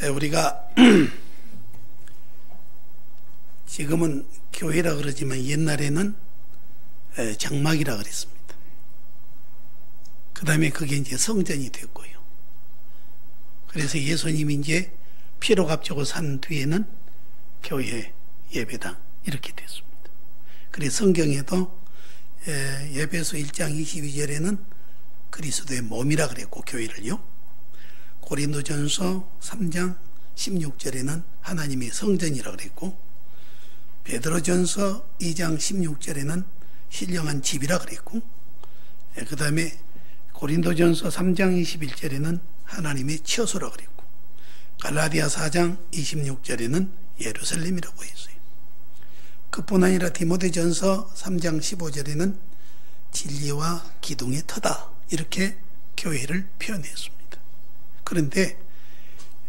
우리가 지금은 교회라 그러지만 옛날에는 장막이라 그랬습니다. 그 다음에 그게 이제 성전이 됐고요. 그래서 예수님이 이제 피로 값주고 산 뒤에는 교회, 예배당 이렇게 됐습니다. 그래서 성경에도 에베소 1장 22절에는 그리스도의 몸이라 그랬고 교회를요. 고린도전서 3장 16절에는 하나님의 성전이라 그랬고 베드로전서 2장 16절에는 신령한 집이라 그랬고 그 다음에 고린도전서 3장 21절에는 하나님의 처소라 그랬고 갈라디아 4장 26절에는 예루살렘이라고 했어요. 그뿐 아니라 디모데전서 3장 15절에는 진리와 기둥의 터다 이렇게 교회를 표현했습니다. 그런데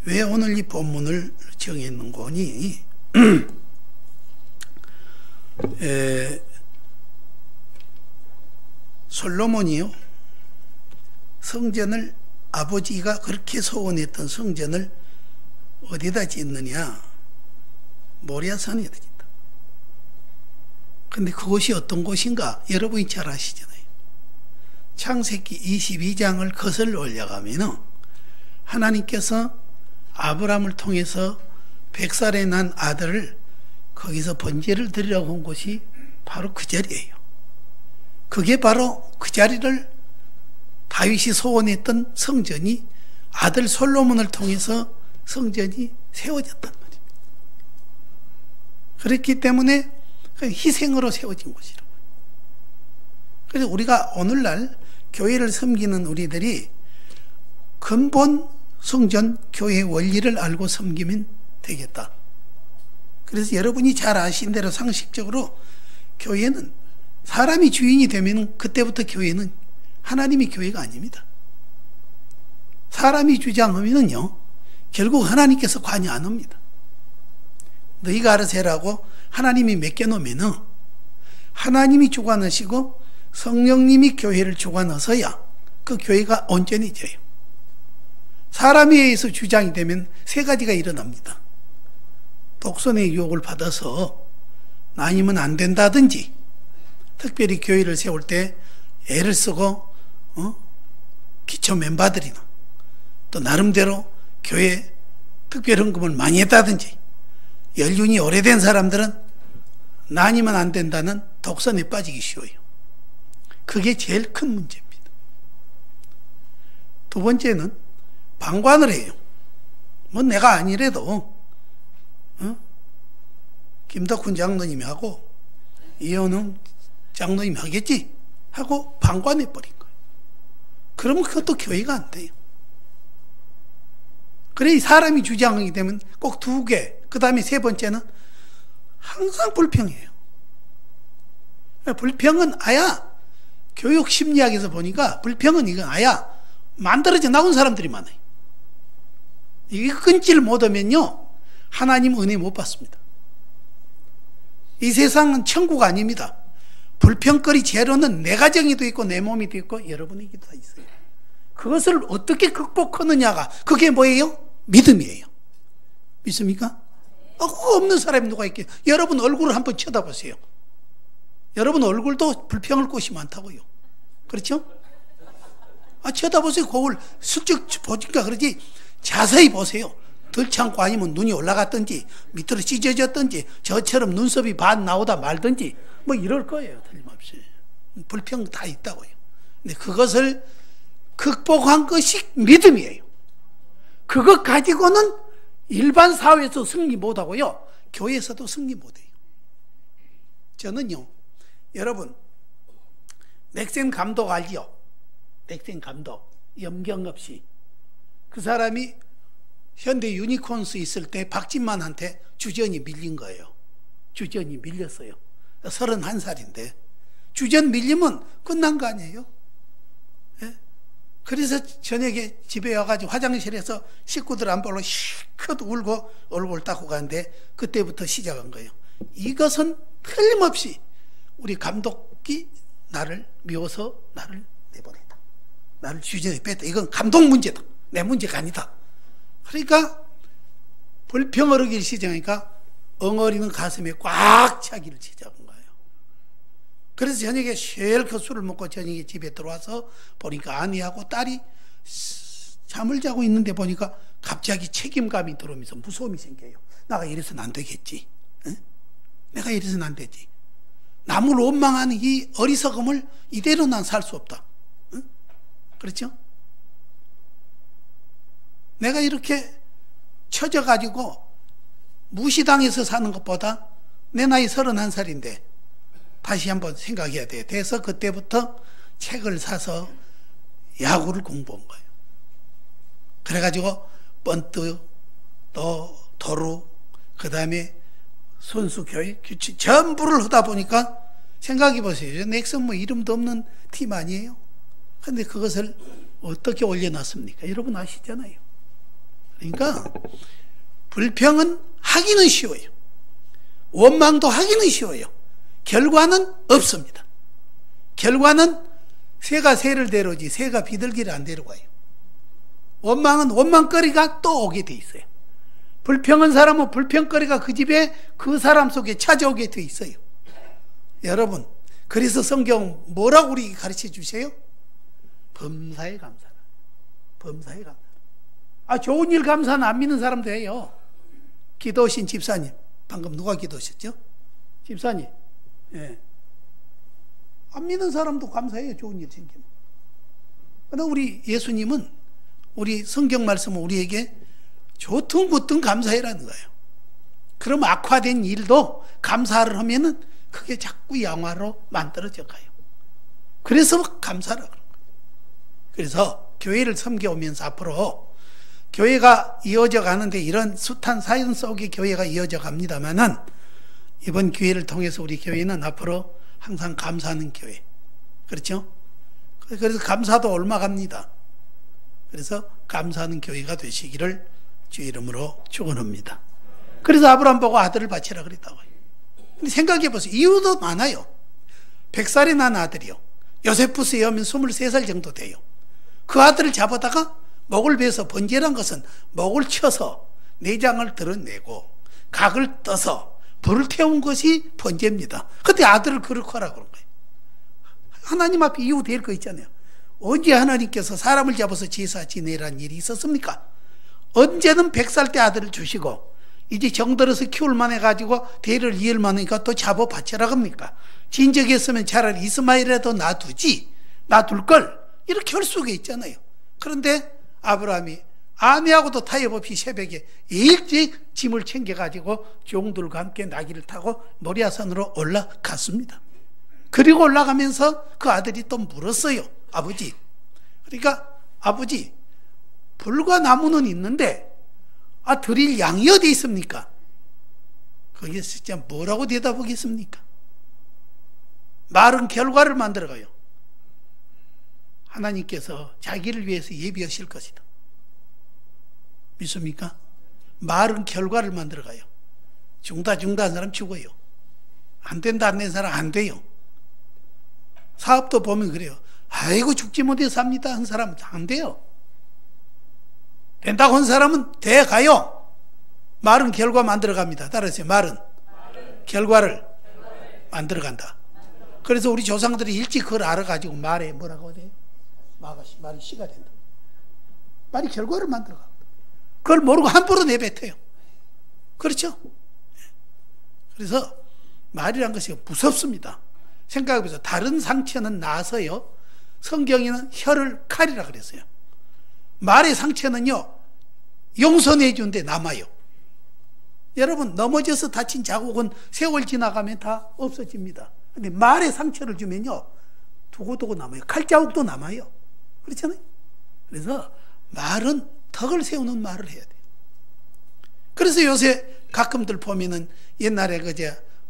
왜 오늘 이 본문을 정했는 거니? 솔로몬이요 성전을 아버지가 그렇게 소원했던 성전을 어디다 짓느냐? 모리아산에다 짓다. 근데 그곳이 어떤 곳인가? 여러분이 잘 아시잖아요. 창세기 22장을 거슬러 올라가면 하나님께서 아브라함을 통해서 100살에 난 아들을 거기서 번제를 드리라고 한 곳이 바로 그 자리예요. 그게 바로 그 자리를 다윗이 소원했던 성전이 아들 솔로몬을 통해서 성전이 세워졌단 말입니다. 그렇기 때문에 희생으로 세워진 곳이라고. 그래서 우리가 오늘날 교회를 섬기는 우리들이 근본 성전 교회 원리를 알고 섬기면 되겠다. 그래서 여러분이 잘 아신 대로 상식적으로 교회는 사람이 주인이 되면 그때부터 교회는 하나님의 교회가 아닙니다. 사람이 주장하면요 결국 하나님께서 관여 안 합니다. 너희가 알아서 해라고 하나님이 맡겨놓으면은 하나님이 주관하시고 성령님이 교회를 주관하셔야 그 교회가 온전해져요. 사람에 의해서 주장이 되면 세 가지가 일어납니다. 독선의 유혹을 받아서 아니면 안 된다든지 특별히 교회를 세울 때 애를 쓰고 기초 멤버들이나 또 나름대로 교회 특별헌금을 많이 했다든지 연륜이 오래된 사람들은 나 아니면 안 된다는 독선에 빠지기 쉬워요. 그게 제일 큰 문제입니다. 두 번째는 방관을 해요. 뭐 내가 아니래도 김덕훈 장로님이 하고 이현웅 장로님이 하겠지 하고 방관해버린 거예요. 그러면 그것도 교회가 안 돼요. 그래 사람이 주장하게 되면 꼭 두 개, 그 다음에 세 번째는 항상 불평해요. 불평은 아야 교육 심리학에서 보니까 불평은 이건 아야 만들어져 나온 사람들이 많아요. 이게 끊지를 못하면요 하나님 은혜 못 받습니다. 이 세상은 천국 아닙니다. 불평거리 재료는 내 가정에도 있고 내 몸에도 있고 여러분에게도 다 있어요. 그것을 어떻게 극복하느냐가 그게 뭐예요? 믿음이에요. 믿습니까? 그거 없는 사람이 누가 있겠어요? 여러분 얼굴을 한번 쳐다보세요. 여러분 얼굴도 불평할 곳이 많다고요. 그렇죠? 쳐다보세요. 그걸 슬쩍 보니까 그러지 자세히 보세요. 덜 참고 아니면 눈이 올라갔든지 밑으로 찢어졌든지 저처럼 눈썹이 반 나오다 말든지 뭐 이럴 거예요. 틀림없이. 불평 다 있다고요. 근데 그것을 극복한 것이 믿음이에요. 그것 가지고는 일반 사회에서 승리 못하고요. 교회에서도 승리 못해요. 저는요. 여러분 넥센 감독 알죠? 넥센 감독 염경 없이 그 사람이 현대 유니콘스 있을 때 박진만한테 주전이 밀린 거예요. 주전이 밀렸어요. 31살인데 주전 밀리면 끝난 거 아니에요? 예? 그래서 저녁에 집에 와가지고 화장실에서 식구들 안 보러 실컷 울고 얼굴 닦고 가는데 그때부터 시작한 거예요. 이것은 틀림없이 우리 감독이 나를 미워서 나를 내보냈다. 나를 주전에 뺐다. 이건 감독 문제다. 내 문제가 아니다. 그러니까 불평을 하기 시작하니까 엉어리는 가슴에 꽉 차기를 시작한 거예요. 그래서 저녁에 쉘크 술을 먹고 저녁에 집에 들어와서 보니까 아내하고 딸이 잠을 자고 있는데 보니까 갑자기 책임감이 들어오면서 무서움이 생겨요. 내가 이래서는 안 되겠지. 응? 내가 이래서는 안 되지. 남을 원망하는 이 어리석음을 이대로 난 살 수 없다. 응? 그렇죠? 내가 이렇게 처져가지고 무시당해서 사는 것보다 내 나이 31살인데 다시 한번 생각해야 돼. 그래서 그때부터 책을 사서 야구를 공부한 거예요. 그래가지고 번트, 또 도루, 그 다음에 선수교육, 규칙 전부를 하다 보니까 생각해 보세요. 넥슨 뭐 이름도 없는 팀 아니에요? 근데 그것을 어떻게 올려놨습니까? 여러분 아시잖아요. 그러니까 불평은 하기는 쉬워요. 원망도 하기는 쉬워요. 결과는 없습니다. 결과는 새가 새를 데려오지 새가 비둘기를 안 데려가요. 원망은 원망거리가 또 오게 돼 있어요. 불평한 사람은 불평거리가 그 집에 그 사람 속에 찾아오게 돼 있어요. 여러분, 그래서 성경 뭐라고 우리 가르쳐 주세요? 범사에 감사라. 범사에 감사라. 좋은 일 감사는 안 믿는 사람도 해요. 기도하신 집사님, 방금 누가 기도하셨죠? 집사님. 예. 안 믿는 사람도 감사해요. 좋은 일 생기면. 그러나 우리 예수님은 우리 성경 말씀은 우리에게 좋든 굳든 감사해라는 거예요. 그럼 악화된 일도 감사를 하면은 그게 자꾸 양화로 만들어져 가요. 그래서 감사라 그런 거예요. 그래서 교회를 섬겨오면서 앞으로 교회가 이어져 가는데 이런 숱한 사연 속에 교회가 이어져 갑니다만은 이번 기회를 통해서 우리 교회는 앞으로 항상 감사하는 교회. 그렇죠? 그래서 감사도 옮아갑니다. 그래서 감사하는 교회가 되시기를 주 이름으로 축원합니다. 그래서 아브라함 보고 아들을 바치라 그랬다고요. 근데 생각해 보세요. 이유도 많아요. 100살이 난 아들이요. 요세푸스에 오면 23살 정도 돼요. 그 아들을 잡아다가 목을 베서 번제란 것은 목을 쳐서 내장을 드러내고 각을 떠서 불을 태운 것이 번제입니다. 그때 아들을 그렇게 하라고 그런 거예요. 하나님 앞에 이유 될 거 있잖아요. 언제 하나님께서 사람을 잡아서 제사 지내라는 일이 있었습니까? 언제는 100살 때 아들을 주시고 이제 정들어서 키울 만해가지고 대를 이을 만하니까 또 잡아 바쳐라 합니까? 진적했으면 차라리 이스마엘이라도 놔두지, 놔둘 걸 이렇게 할 수가 있잖아요. 그런데 아브라함이 아내하고도 타협 없이 새벽에 일찍 짐을 챙겨가지고 종들과 함께 나귀를 타고 모리아산으로 올라갔습니다. 그리고 올라가면서 그 아들이 또 물었어요. 아버지. 그러니까 아버지, 불과 나무는 있는데 드릴 양이 어디 있습니까? 거기에 진짜 뭐라고 대답하겠습니까? 말은 결과를 만들어가요. 하나님께서 자기를 위해서 예비하실 것이다. 믿습니까? 말은 결과를 만들어가요. 중다 한 사람 죽어요. 안 된다 안 된 사람 안 돼요. 사업도 보면 그래요. 아이고 죽지 못해 삽니다 한 사람 안 돼요. 된다고 한 사람은 돼 가요. 말은 결과 만들어갑니다. 따라하세요. 말은 결과를 만들어간다. 그래서 우리 조상들이 일찍 그걸 알아가지고 말에 뭐라고 해요? 말이 시가 된다. 말이 결과를 만들어가. 그걸 모르고 함부로 내뱉어요. 그렇죠? 그래서 말이란 것이 무섭습니다. 생각해보세요. 다른 상처는 나서요. 성경에는 혀를 칼이라 그랬어요. 말의 상처는요, 용서해 주는데 남아요. 여러분, 넘어져서 다친 자국은 세월 지나가면 다 없어집니다. 근데 말의 상처를 주면요, 두고두고 남아요. 칼자국도 남아요. 그렇잖아요? 그래서 말은 덕을 세우는 말을 해야 돼요. 그래서 요새 가끔들 보면은 옛날에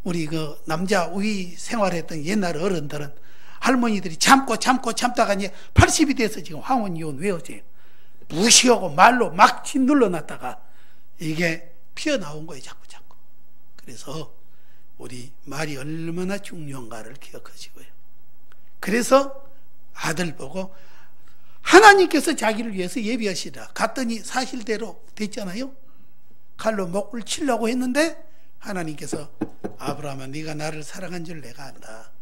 우리 남자 우위 생활했던 옛날 어른들은 할머니들이 참다가 이제 80이 돼서 지금 황혼 이혼 왜 어째요? 무시하고 말로 막 짓눌러 놨다가 이게 피어나온 거예요. 자꾸. 그래서 우리 말이 얼마나 중요한가를 기억하시고요. 그래서 아들 보고 하나님께서 자기를 위해서 예비하시라 갔더니 사실대로 됐잖아요. 칼로 목을 치려고 했는데 하나님께서 아브라함아 네가 나를 사랑한 줄 내가 안다.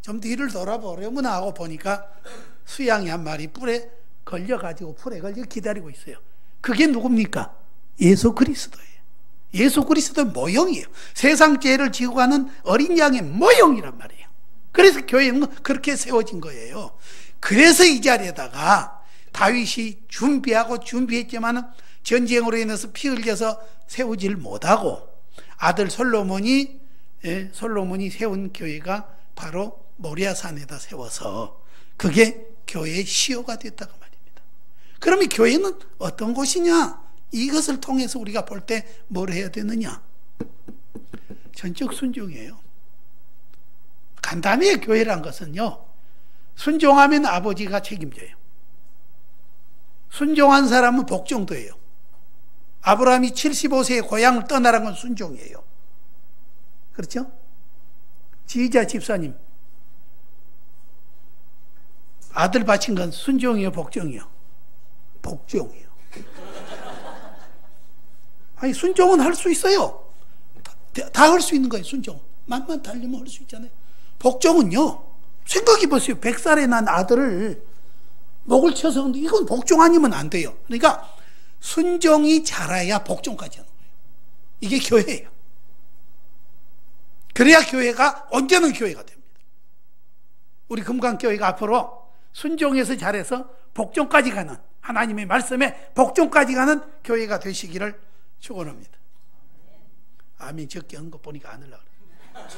좀 뒤를 돌아보려구나 하고 보니까 수양이 한 마리 뿔에 걸려가지고 풀에 걸려 기다리고 있어요. 그게 누굽니까? 예수 그리스도예요. 예수 그리스도의 모형이에요. 세상 죄를 지고 가는 어린 양의 모형이란 말이에요. 그래서 교회는 그렇게 세워진 거예요. 그래서 이 자리에다가 다윗이 준비했지만 전쟁으로 인해서 피 흘려서 세우질 못하고 아들 솔로몬이 세운 교회가 바로 모리아산에다 세워서 그게 교회의 시효가 됐다고 말입니다. 그러면 교회는 어떤 곳이냐? 이것을 통해서 우리가 볼 때 뭘 해야 되느냐? 전적 순종이에요. 간단히 교회란 것은요, 순종하면 아버지가 책임져요. 순종한 사람은 복종도 해요. 아브라함이 75세에 고향을 떠나라는 건 순종이에요. 그렇죠? 지휘자 집사님, 아들 바친 건 순종이요, 복종이요? 복종이요. 아니, 순종은 할 수 있어요. 다 할 수 있는 거예요, 순종. 맘만 달리면 할 수 있잖아요. 복종은요, 생각해 보세요. 100살에 난 아들을 목을 쳐서, 이건 복종 아니면 안 돼요. 그러니까 순종이 자라야 복종까지 하는 거예요. 이게 교회예요. 그래야 교회가 언제는 교회가 됩니다. 우리 금강교회가 앞으로 순종에서 잘해서 복종까지 가는, 하나님의 말씀에 복종까지 가는 교회가 되시기를 축원합니다. 아멘. 적게 한 거 보니까 안 하려고 그래요.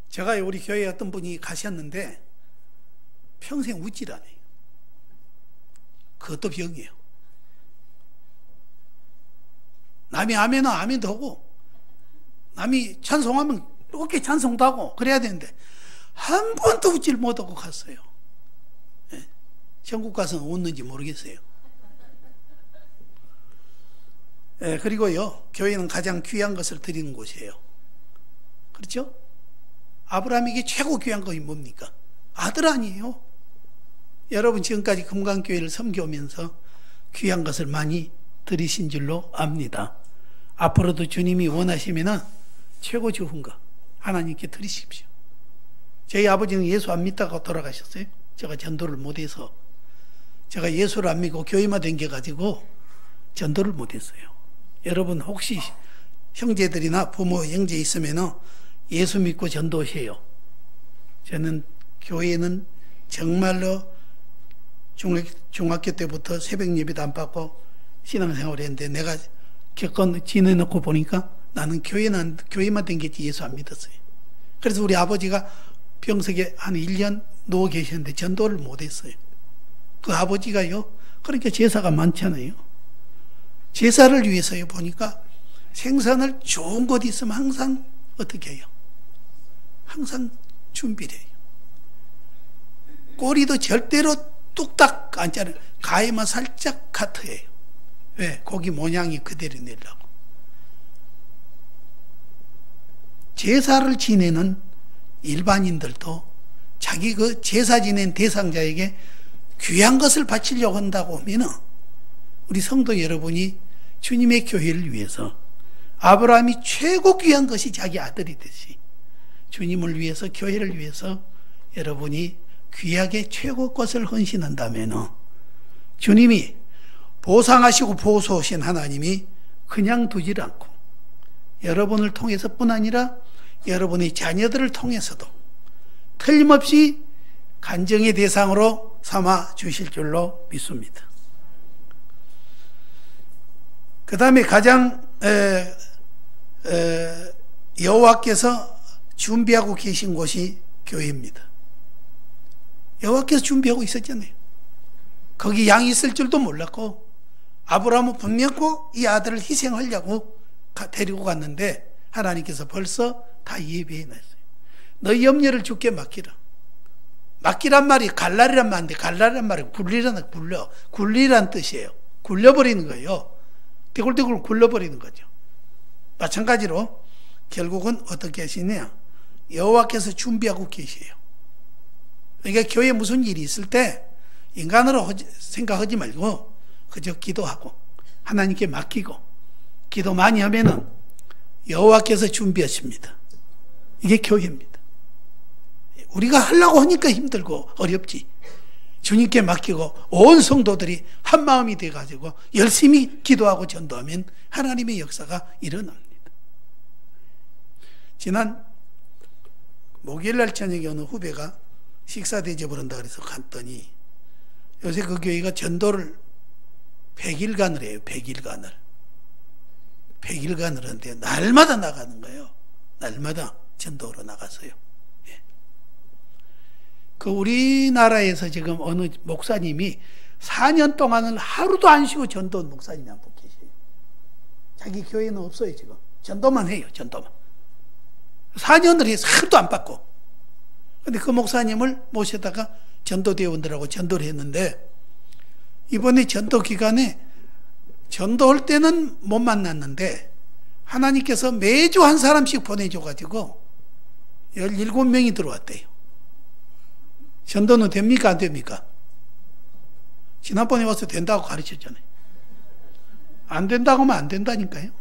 제가 우리 교회에 어떤 분이 가셨는데 평생 웃질 않아요. 그것도 병이에요. 남이 아멘은 아멘도 하고 남이 찬송하면 이렇게 찬송도 하고 그래야 되는데 한 번도 웃질 못하고 갔어요. 네. 전국 가서는 웃는지 모르겠어요. 네, 그리고요, 교회는 가장 귀한 것을 드리는 곳이에요. 그렇죠? 아브라함에게 최고 귀한 것이 뭡니까? 아들 아니에요? 여러분 지금까지 금강교회를 섬겨오면서 귀한 것을 많이 드리신 줄로 압니다. 앞으로도 주님이 원하시면 최고 좋은 거 하나님께 드리십시오. 저희 아버지는 예수 안 믿다가 돌아가셨어요. 제가 전도를 못해서. 제가 예수를 안 믿고 교회만 댕겨가지고 전도를 못했어요. 여러분 혹시 형제들이나 부모 형제 있으면 예수 믿고 전도하세요. 저는 교회는 정말로 중학교 때부터 새벽 예배도 안 받고 신앙생활을 했는데 내가 지내놓고 보니까 나는 교회만 댕겼지 예수 안 믿었어요. 그래서 우리 아버지가 병석에 한 1년 누워 계셨는데 전도를 못했어요. 그 아버지가요, 그러니까 제사가 많잖아요. 제사를 위해서요, 보니까 생선을 좋은 곳 있으면 항상 어떻게 해요? 항상 준비를 해요. 꼬리도 절대로 뚝딱 앉잖아요. 가에만 살짝 카트해요. 왜? 고기 모양이 그대로 내려고. 제사를 지내는 일반인들도 자기 그 제사 지낸 대상자에게 귀한 것을 바치려고 한다고 하면은 우리 성도 여러분이 주님의 교회를 위해서 아브라함이 최고 귀한 것이 자기 아들이듯이 주님을 위해서 교회를 위해서 여러분이 귀하게 최고 것을 헌신한다면 주님이 보상하시고 보소하신 하나님이 그냥 두질 않고 여러분을 통해서뿐 아니라 여러분의 자녀들을 통해서도 틀림없이 간증의 대상으로 삼아 주실 줄로 믿습니다. 그 다음에 가장 여호와께서 준비하고 계신 곳이 교회입니다. 여호와께서 준비하고 있었잖아요. 거기 양이 있을 줄도 몰랐고 아브라함은 분명히 이 아들을 희생하려고 데리고 갔는데 하나님께서 벌써 다 예비해 놨어요. 너희 염려를 주께 맡기라. 맡기란 말이 갈라리란 말인데 갈라리란 말이 굴리란 뜻이에요. 굴려버리는 거예요. 대굴대굴 굴려버리는 거죠. 마찬가지로 결국은 어떻게 하시냐? 여호와께서 준비하고 계세요. 그러니까 교회에 무슨 일이 있을 때 인간으로 생각하지 말고 그저 기도하고 하나님께 맡기고 기도 많이 하면은 여호와께서 준비하십니다. 이게 교회입니다. 우리가 하려고 하니까 힘들고 어렵지. 주님께 맡기고 온 성도들이 한 마음이 돼가지고 열심히 기도하고 전도하면 하나님의 역사가 일어납니다. 지난 목요일날 저녁에 어느 후배가 식사 대접을 한다 그래서 갔더니 요새 그 교회가 전도를 100일간을 해요. 100일간을 하는데 날마다 나가는 거예요. 날마다 전도로 나가서요. 예. 그 우리나라에서 지금 어느 목사님이 4년 동안은 하루도 안 쉬고 전도한 목사님이 한 분 계세요. 자기 교회는 없어요. 지금 전도만 해요. 전도만 4년을 해서 하루도 안 받고. 근데 그 목사님을 모셔다가 전도대원들하고 전도를 했는데 이번에 전도 기간에 전도할 때는 못 만났는데 하나님께서 매주 한 사람씩 보내줘가지고 17명이 들어왔대요. 전도는 됩니까? 안 됩니까? 지난번에 와서 된다고 가르쳤잖아요. 안 된다고 하면 안 된다니까요.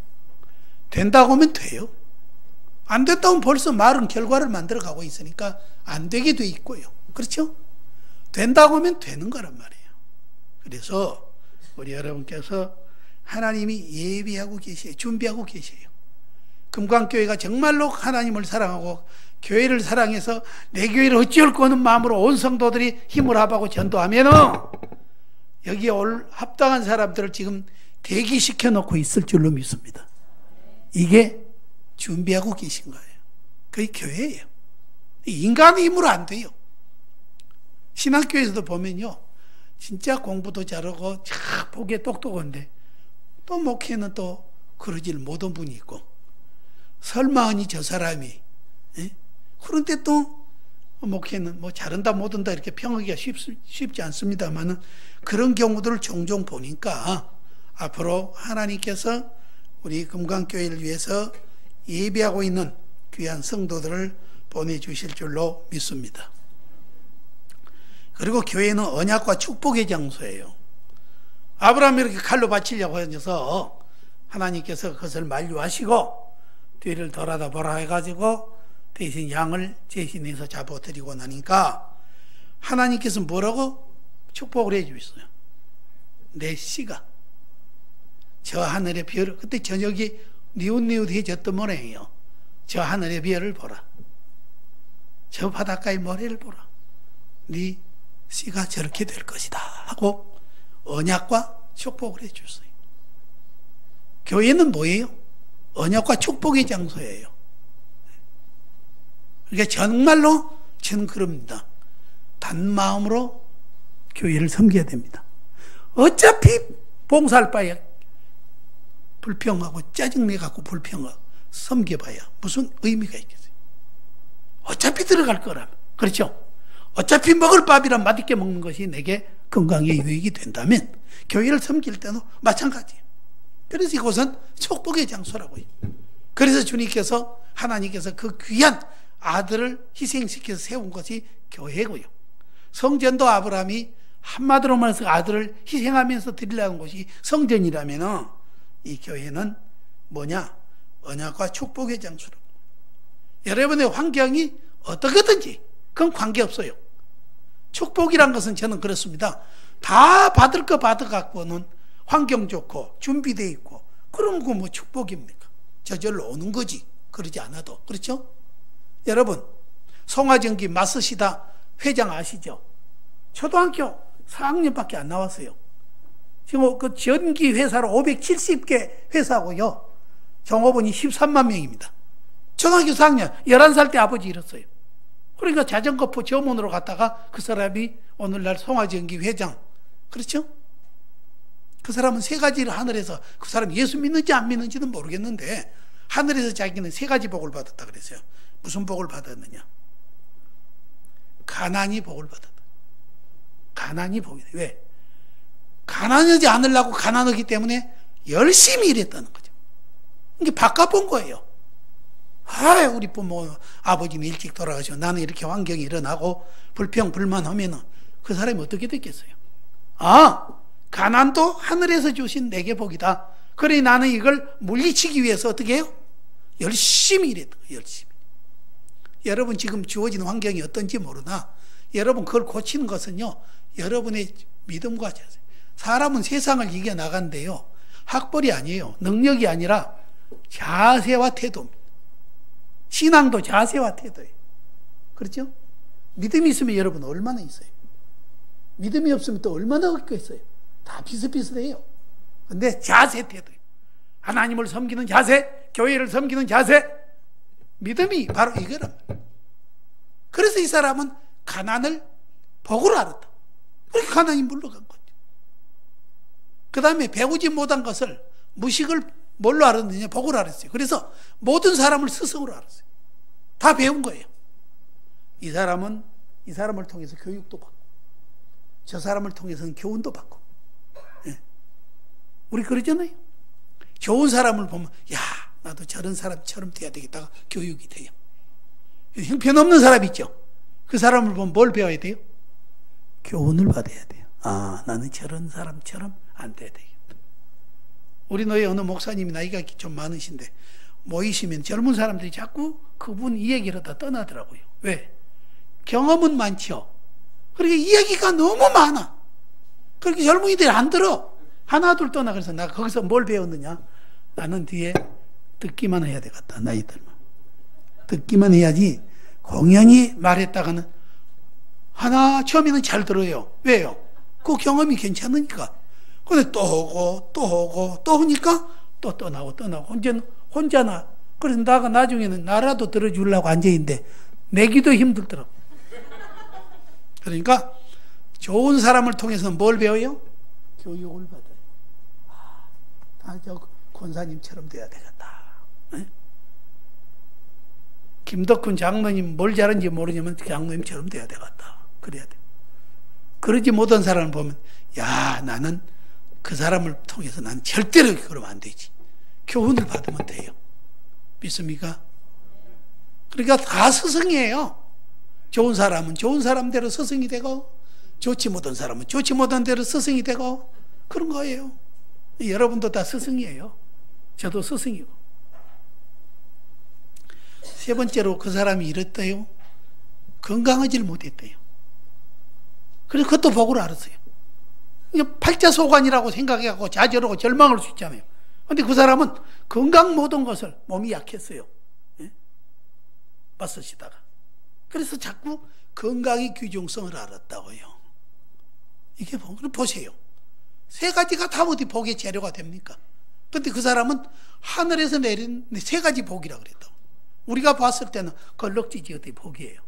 된다고 하면 돼요. 안 됐다고 하면 벌써 말은 결과를 만들어 가고 있으니까 안 되게 돼 있고요. 그렇죠? 된다고 하면 되는 거란 말이에요. 그래서 우리 여러분께서 하나님이 예비하고 계세요. 준비하고 계세요. 금강교회가 정말로 하나님을 사랑하고 교회를 사랑해서 내 교회를 어찌할 거 없는 마음으로 온 성도들이 힘을 합하고 전도하면은 여기에 올 합당한 사람들을 지금 대기시켜 놓고 있을 줄로 믿습니다. 이게 준비하고 계신 거예요. 그게 교회예요. 인간의 힘으로 안 돼요. 신학교에서도 보면요, 진짜 공부도 잘하고 참 보기에 똑똑한데 또 목회는 또 그러질 못한 분이 있고, 설마하니 저 사람이, 예? 그런데 또 목회는 뭐 잘한다 못한다 이렇게 평하기가 쉽지 않습니다만은 그런 경우들을 종종 보니까 앞으로 하나님께서 우리 금강교회를 위해서 예비하고 있는 귀한 성도들을 보내주실 줄로 믿습니다. 그리고 교회는 언약과 축복의 장소예요. 아브라함이 이렇게 칼로 바치려고 해서 하나님께서 그것을 만류하시고 뒤를 돌아다 보라 해가지고 대신 양을 제신해서 잡아드리고 나니까 하나님께서 뭐라고 축복을 해주셨어요. 내 씨가 저 하늘의 별을, 그때 저녁이 니웃니웃해졌던 모양이에요. 저 하늘의 별을 보라, 저 바닷가의 모래를 보라, 네 씨가 저렇게 될 것이다 하고 언약과 축복을 해줬어요. 교회는 뭐예요? 언약과 축복의 장소예요. 그러니까 정말로 저는 그럽니다. 단마음으로 교회를 섬겨야 됩니다. 어차피 봉사할 바에 불평하고 짜증내갖고 불평하고 섬겨봐야 무슨 의미가 있겠어요. 어차피 들어갈 거라면. 그렇죠? 어차피 먹을 밥이란 맛있게 먹는 것이 내게 건강에 유익이 된다면 교회를 섬길 때도 마찬가지예요. 그래서 이곳은 축복의 장소라고요. 그래서 주님께서, 하나님께서 그 귀한 아들을 희생시켜서 세운 것이 교회고요. 성전도 아브라함이 한마디로 말해서 아들을 희생하면서 드리려는 것이 성전이라면 이 교회는 뭐냐? 언약과 축복의 장소라고. 여러분의 환경이 어떻게든지 그건 관계없어요. 축복이란 것은 저는 그렇습니다. 다 받을 거 받아갖고는 환경 좋고 준비되어 있고 그럼 그 뭐 축복입니까? 저절로 오는 거지. 그러지 않아도. 그렇죠? 여러분, 송화전기 마쓰시다 회장 아시죠? 초등학교 4학년밖에 안 나왔어요. 지금 그 전기 회사로 570개 회사고요. 종업원이 13만 명입니다. 초등학교 4학년, 11살 때 아버지 잃었어요. 그러니까 자전거포 점원으로 갔다가 그 사람이 오늘날 송화전기 회장. 그렇죠? 그 사람은 세 가지를 하늘에서, 그 사람 예수 믿는지 안 믿는지는 모르겠는데 하늘에서 자기는 세 가지 복을 받았다 그랬어요. 무슨 복을 받았느냐? 가난이 복을 받았다. 가난이 복이다. 왜? 가난하지 않으려고 가난하기 때문에 열심히 일했다는 거죠. 이게 바꿔 본 거예요. 아, 우리 부모, 아버지는 일찍 돌아가시고 나는 이렇게 환경이 일어나고 불평, 불만하면은 그 사람이 어떻게 됐겠어요? 아, 가난도 하늘에서 주신 내게 복이다. 그러니 나는 이걸 물리치기 위해서 어떻게 해요? 열심히 일했다. 열심히. 여러분 지금 주어진 환경이 어떤지 모르나 여러분 그걸 고치는 것은요, 여러분의 믿음과 자세. 사람은 세상을 이겨나간대요. 학벌이 아니에요. 능력이 아니라 자세와 태도입니다. 신앙도 자세와 태도예요. 그렇죠? 믿음이 있으면 여러분 얼마나 있어요? 믿음이 없으면 또 얼마나 없겠어요? 다 비슷비슷해요. 근데 자세, 태도예요. 하나님을 섬기는 자세, 교회를 섬기는 자세, 믿음이 바로 이거란 말이에요. 그래서 이 사람은 가난을 복으로 알았다. 그렇게 가난이 물러간 거죠. 그 다음에 배우지 못한 것을, 무식을 뭘로 알았느냐? 복으로 알았어요. 그래서 모든 사람을 스승으로 알았어요. 다 배운 거예요. 이 사람은 이 사람을 통해서 교육도 받고, 저 사람을 통해서는 교훈도 받고. 예. 우리 그러잖아요. 좋은 사람을 보면, 야, 나도 저런 사람처럼 돼야 되겠다가 교육이 돼요. 형편없는 사람 있죠? 그 사람을 보면 뭘 배워야 돼요? 교훈을 받아야 돼요. 아, 나는 저런 사람처럼 안 돼야 되겠다. 우리 노예 어느 목사님이 나이가 좀 많으신데 모이시면 젊은 사람들이 자꾸 그분 이야기를 다 떠나더라고요. 왜? 경험은 많죠. 그러니까 이야기가 너무 많아. 그렇게 젊은이들이 안 들어. 하나 둘 떠나. 그래서 나 거기서 뭘 배웠느냐? 나는 뒤에 듣기만 해야 되겠다. 나이 들면 듣기만 해야지 공연히 말했다가는 하나 처음에는 잘 들어요. 왜요? 그 경험이 괜찮으니까. 근데 또 오고 또 오고 또 오니까 또 떠나고 혼자나. 그래서 나가 나중에는 나라도 들어주려고 앉아있는데 내기도 힘들더라고. 그러니까 좋은 사람을 통해서 뭘 배워요? 교육을 받아요. 아, 저 권사님처럼 돼야 되겠다. 네? 김덕훈 장로님 뭘 잘하는지 모르지만 장로님처럼 돼야 되겠다. 그래야 돼. 그러지 못한 사람을 보면, 야, 나는 그 사람을 통해서 나는 절대로 그러면 안 되지. 교훈을 받으면 돼요. 믿습니까? 그러니까 다 스승이에요. 좋은 사람은 좋은 사람대로 스승이 되고, 좋지 못한 사람은 좋지 못한 대로 스승이 되고, 그런 거예요. 여러분도 다 스승이에요. 저도 스승이고. 세 번째로 그 사람이 이랬대요. 건강하지를 못했대요. 그래서 그것도 복으로 알았어요. 팔자소관이라고 생각해갖고 좌절하고 절망할 수 있잖아요. 그런데 그 사람은 건강 모든 것을, 몸이 약했어요. 예? 맞서시다가. 그래서 자꾸 건강의 귀중성을 알았다고요. 이게 보세요. 세 가지가 다 어디 복의 재료가 됩니까? 그런데 그 사람은 하늘에서 내린 세 가지 복이라고 그랬다고. 우리가 봤을 때는 걸럭지지 어디 복이에요.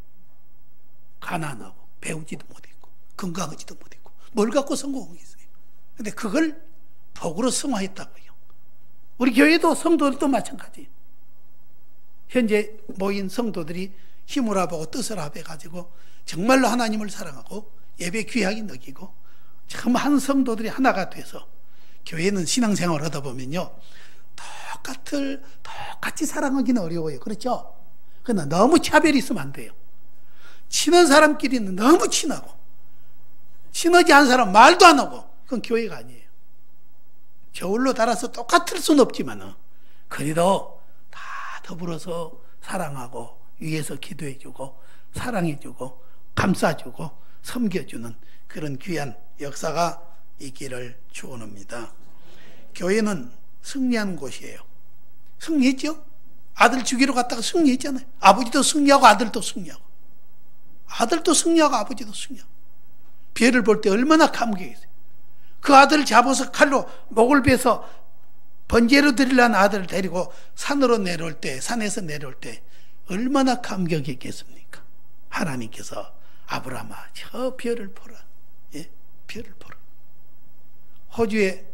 가난하고 배우지도 못했고 건강하지도 못했고 뭘 갖고 성공했어요. 그런데 그걸 복으로 승화했다고요. 우리 교회도 성도들도 마찬가지예요. 현재 모인 성도들이 힘을 합하고 뜻을 합해가지고 정말로 하나님을 사랑하고 예배 귀하게 느끼고 참 한 성도들이 하나가 돼서 교회는 신앙생활을 하다 보면요, 똑같이 사랑하기는 어려워요. 그렇죠? 그러나 너무 차별이 있으면 안 돼요. 친한 사람끼리는 너무 친하고 친하지 않은 사람 말도 안 하고 그건 교회가 아니에요. 저울로 달아서 똑같을 수는 없지만 그래도 다 더불어서 사랑하고 위에서 기도해주고 사랑해주고 감싸주고 섬겨주는 그런 귀한 역사가 있기를 축원합니다. 교회는 승리하는 곳이에요. 승리했죠? 아들 죽이러 갔다가 승리했잖아요. 아버지도 승리하고 아들도 승리하고 아들도 승리하고 아버지도 승리하고 별을 볼 때 얼마나 감격했어요. 그 아들을 잡아서 칼로 목을 베서 번제로 드리려는 아들을 데리고 산으로 내려올 때, 산에서 내려올 때 얼마나 감격했겠습니까? 하나님께서 아브라함아 저 별을 보라. 예? 별을 보라. 호주의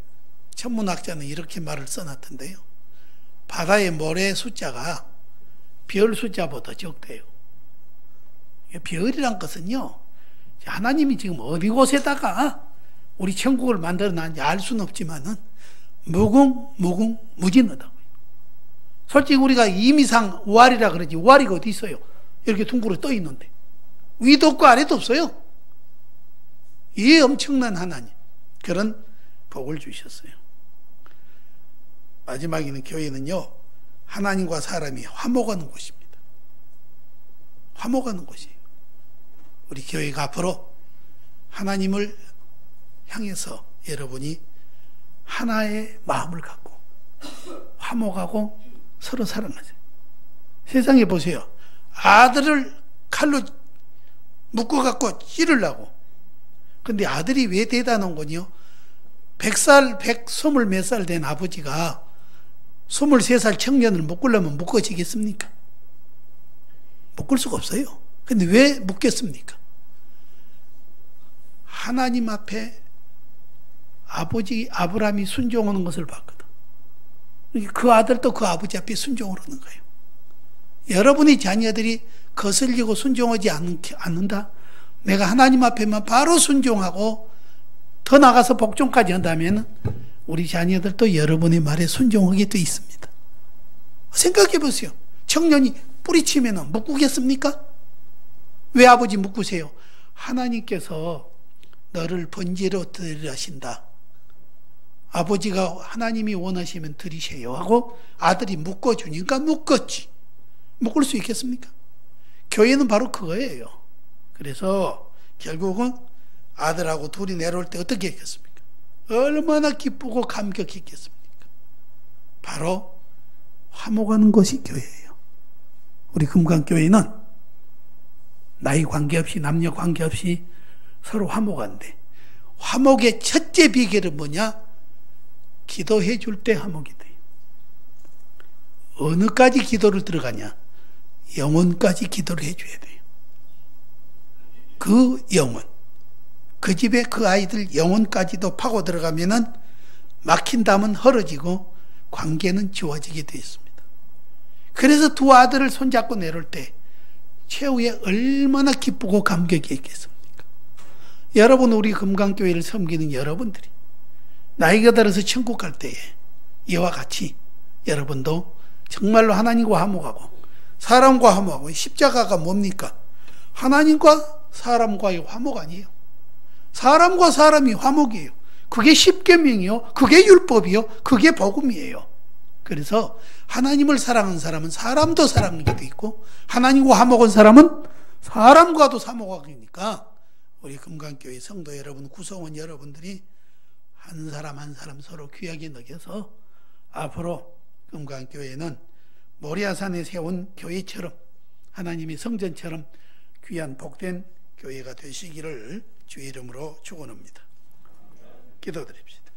천문학자는 이렇게 말을 써놨던데요. 바다의 모래 숫자가 별 숫자보다 적대요. 별이란 것은요, 하나님이 지금 어디 곳에다가 우리 천국을 만들어 놨는지 알 수는 없지만은 무궁무진하다고요. 솔직히 우리가 임의상 우알이라 그러지 우알이가 어디 있어요? 이렇게 둥그러 떠 있는데 위도 없고 아래도 없어요. 이 엄청난 하나님, 그런 복을 주셨어요. 마지막에는 교회는요, 하나님과 사람이 화목하는 곳입니다. 화목하는 곳이에요. 우리 교회가 앞으로 하나님을 향해서 여러분이 하나의 마음을 갖고 화목하고 서로 사랑하세요. 세상에 보세요. 아들을 칼로 묶어갖고 찌르려고. 근데 아들이 왜 대단한 거냐? 100살, 120 몇 살 된 아버지가 23살 청년을 묶으려면 묶어지겠습니까? 묶을 수가 없어요. 근데 왜 묶겠습니까? 하나님 앞에 아버지 아브라함이 순종하는 것을 봤거든. 그 아들도 그 아버지 앞에 순종을 하는 거예요. 여러분의 자녀들이 거슬리고 순종하지 않는다? 내가 하나님 앞에만 바로 순종하고 더 나가서 복종까지 한다면 우리 자녀들도 여러분의 말에 순종하게 돼 있습니다. 생각해 보세요. 청년이 뿌리치면 묶겠습니까? 왜 아버지 묶으세요? 하나님께서 너를 번제로 드리라 하신다. 아버지가 하나님이 원하시면 드리세요 하고 아들이 묶어주니까 묶었지. 묶을 수 있겠습니까? 교회는 바로 그거예요. 그래서 결국은 아들하고 둘이 내려올 때 어떻게 했겠습니까? 얼마나 기쁘고 감격했겠습니까? 바로 화목하는 것이 교회예요. 우리 금강교회는 나이 관계없이 남녀 관계없이 서로 화목한데, 화목의 첫째 비결은 뭐냐? 기도해 줄 때 화목이 돼요. 어느까지 기도를 들어가냐? 영혼까지 기도를 해줘야 돼요. 그 영혼, 그 집에 그 아이들 영혼까지도 파고 들어가면은 막힌 담은 헐어지고 관계는 지워지게 되어 있습니다. 그래서 두 아들을 손잡고 내려올 때 최후에 얼마나 기쁘고 감격이 있겠습니까? 여러분, 우리 금강교회를 섬기는 여러분들이 나이가 들어서 천국 갈 때에 이와 같이 여러분도 정말로 하나님과 화목하고 사람과 화목하고, 십자가가 뭡니까? 하나님과 사람과의 화목 아니에요. 사람과 사람이 화목이에요. 그게 십계명이요, 그게 율법이요, 그게 복음이에요. 그래서 하나님을 사랑하는 사람은 사람도 사랑하게 돼 있고, 하나님과 화목한 사람은 사람과도 화목하니까 우리 금강교회 성도 여러분, 구성원 여러분들이 한 사람 한 사람 서로 귀하게 여겨서 앞으로 금강교회는 모리아산에 세운 교회처럼, 하나님의 성전처럼 귀한 복된 교회가 되시기를 주의 이름으로 축원합니다. 기도드립시다.